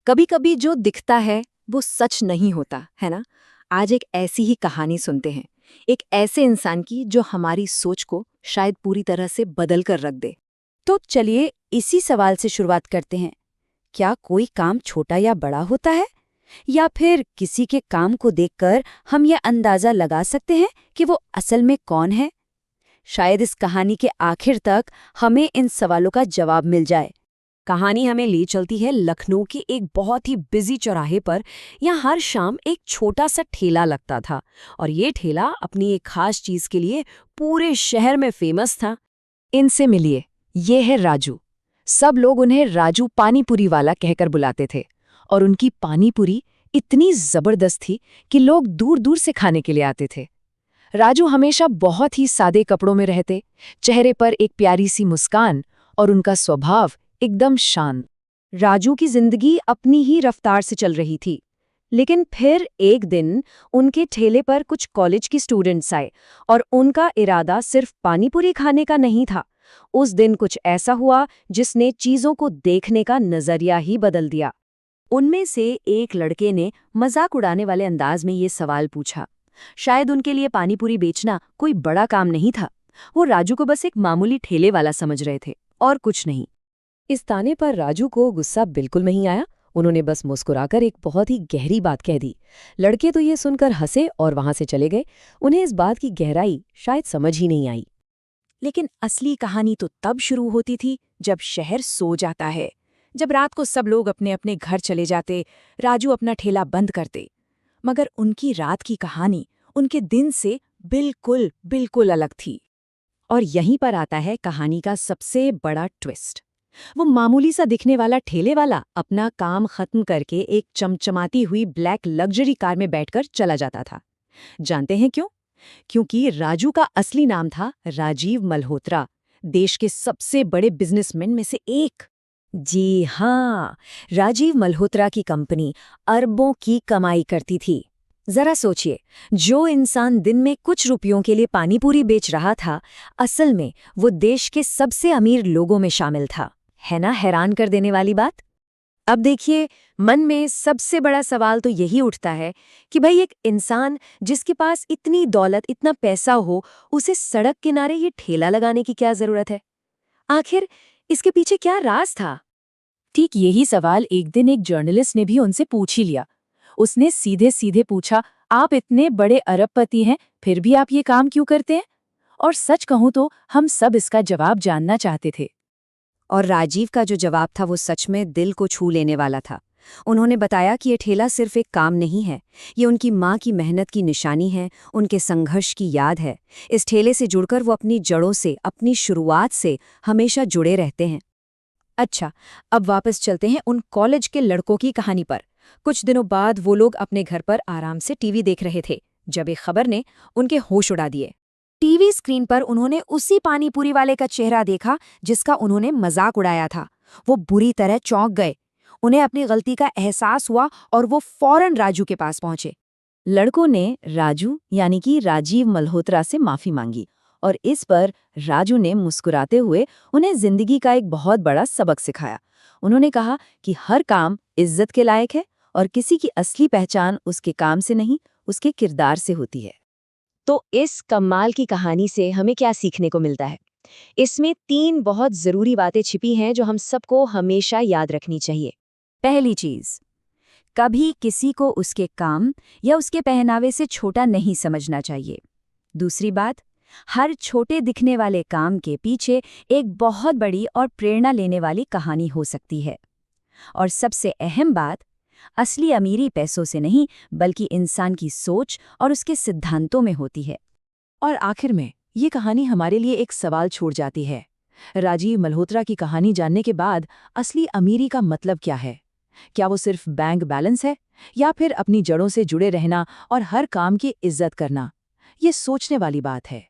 कभी कभी जो दिखता है वो सच नहीं होता, है ना। आज एक ऐसी ही कहानी सुनते हैं, एक ऐसे इंसान की जो हमारी सोच को शायद पूरी तरह से बदल कर रख दे। तो चलिए इसी सवाल से शुरुआत करते हैं। क्या कोई काम छोटा या बड़ा होता है, या फिर किसी के काम को देखकर हम ये अंदाजा लगा सकते हैं कि वो असल में कौन है? शायद इस कहानी के आखिर तक हमें इन सवालों का जवाब मिल जाए। कहानी हमें ले चलती है लखनऊ के एक बहुत ही बिजी चौराहे पर। यहाँ हर शाम एक छोटा सा ठेला लगता था और ये ठेला अपनी एक खास चीज के लिए पूरे शहर में फेमस था। इनसे मिलिए, ये है राजू। सब लोग उन्हें राजू पानीपुरी वाला कहकर बुलाते थे और उनकी पानीपुरी इतनी जबरदस्त थी कि लोग दूर दूर से खाने के लिए आते थे। राजू हमेशा बहुत ही सादे कपड़ों में रहते, चेहरे पर एक प्यारी सी मुस्कान और उनका स्वभाव एकदम शांत। राजू की जिंदगी अपनी ही रफ्तार से चल रही थी, लेकिन फिर एक दिन उनके ठेले पर कुछ कॉलेज की स्टूडेंट्स आए और उनका इरादा सिर्फ पानीपुरी खाने का नहीं था। उस दिन कुछ ऐसा हुआ जिसने चीजों को देखने का नजरिया ही बदल दिया। उनमें से एक लड़के ने मजाक उड़ाने वाले अंदाज में ये सवाल पूछा। शायद उनके लिए पानीपुरी बेचना कोई बड़ा काम नहीं था। वो राजू को बस एक मामूली ठेले वाला समझ रहे थे और कुछ नहीं। इस ताने पर राजू को गुस्सा बिल्कुल नहीं आया। उन्होंने बस मुस्कुराकर एक बहुत ही गहरी बात कह दी। लड़के तो ये सुनकर हंसे और वहां से चले गए। उन्हें इस बात की गहराई शायद समझ ही नहीं आई। लेकिन असली कहानी तो तब शुरू होती थी जब शहर सो जाता है। जब रात को सब लोग अपने अपने घर चले जाते, राजू अपना ठेला बंद करते। मगर उनकी रात की कहानी उनके दिन से बिल्कुल बिल्कुल अलग थी। और यहीं पर आता है कहानी का सबसे बड़ा ट्विस्ट। वो मामूली सा दिखने वाला ठेले वाला अपना काम खत्म करके एक चमचमाती हुई ब्लैक लग्जरी कार में बैठकर चला जाता था। जानते हैं क्यों? क्योंकि राजू का असली नाम था राजीव मल्होत्रा, देश के सबसे बड़े बिजनेसमैन में से एक। जी हाँ, राजीव मल्होत्रा की कंपनी अरबों की कमाई करती थी। जरा सोचिए, जो इंसान दिन में कुछ रुपयों के लिए पानीपुरी बेच रहा था, असल में वो देश के सबसे अमीर लोगों में शामिल था। है ना हैरान कर देने वाली बात? अब देखिए, मन में सबसे बड़ा सवाल तो यही उठता है कि भाई एक इंसान जिसके पास इतनी दौलत, इतना पैसा हो, उसे सड़क किनारे ये ठेला लगाने की क्या जरूरत है? आखिर इसके पीछे क्या राज था? ठीक यही सवाल एक दिन एक जर्नलिस्ट ने भी उनसे पूछ ही लिया। उसने सीधे सीधे पूछा, आप इतने बड़े अरबपति हैं, फिर भी आप ये काम क्यों करते हैं? और सच कहूं तो हम सब इसका जवाब जानना चाहते थे। और राजीव का जो जवाब था वो सच में दिल को छू लेने वाला था। उन्होंने बताया कि ये ठेला सिर्फ एक काम नहीं है, ये उनकी माँ की मेहनत की निशानी है, उनके संघर्ष की याद है। इस ठेले से जुड़कर वो अपनी जड़ों से, अपनी शुरुआत से हमेशा जुड़े रहते हैं। अच्छा, अब वापस चलते हैं उन कॉलेज के लड़कों की कहानी पर। कुछ दिनों बाद वो लोग अपने घर पर आराम से टीवी देख रहे थे जब एक खबर ने उनके होश उड़ा दिए। टीवी स्क्रीन पर उन्होंने उसी पानीपुरी वाले का चेहरा देखा जिसका उन्होंने मजाक उड़ाया था। वो बुरी तरह चौंक गए। उन्हें अपनी गलती का एहसास हुआ और वो फौरन राजू के पास पहुंचे। लड़कों ने राजू यानी कि राजीव मल्होत्रा से माफी मांगी और इस पर राजू ने मुस्कुराते हुए उन्हें जिंदगी का एक बहुत बड़ा सबक सिखाया। उन्होंने कहा कि हर काम इज्जत के लायक है और किसी की असली पहचान उसके काम से नहीं, उसके किरदार से होती है। तो इस कमाल की कहानी से हमें क्या सीखने को मिलता है? इसमें 3 बहुत जरूरी बातें छिपी हैं जो हम सबको हमेशा याद रखनी चाहिए। पहली चीज, कभी किसी को उसके काम या उसके पहनावे से छोटा नहीं समझना चाहिए। दूसरी बात, हर छोटे दिखने वाले काम के पीछे एक बहुत बड़ी और प्रेरणा लेने वाली कहानी हो सकती है। और सबसे अहम बात, असली अमीरी पैसों से नहीं बल्कि इंसान की सोच और उसके सिद्धांतों में होती है। और आखिर में ये कहानी हमारे लिए एक सवाल छोड़ जाती है। राजीव मल्होत्रा की कहानी जानने के बाद असली अमीरी का मतलब क्या है? क्या वो सिर्फ बैंक बैलेंस है, या फिर अपनी जड़ों से जुड़े रहना और हर काम की इज्जत करना? ये सोचने वाली बात है।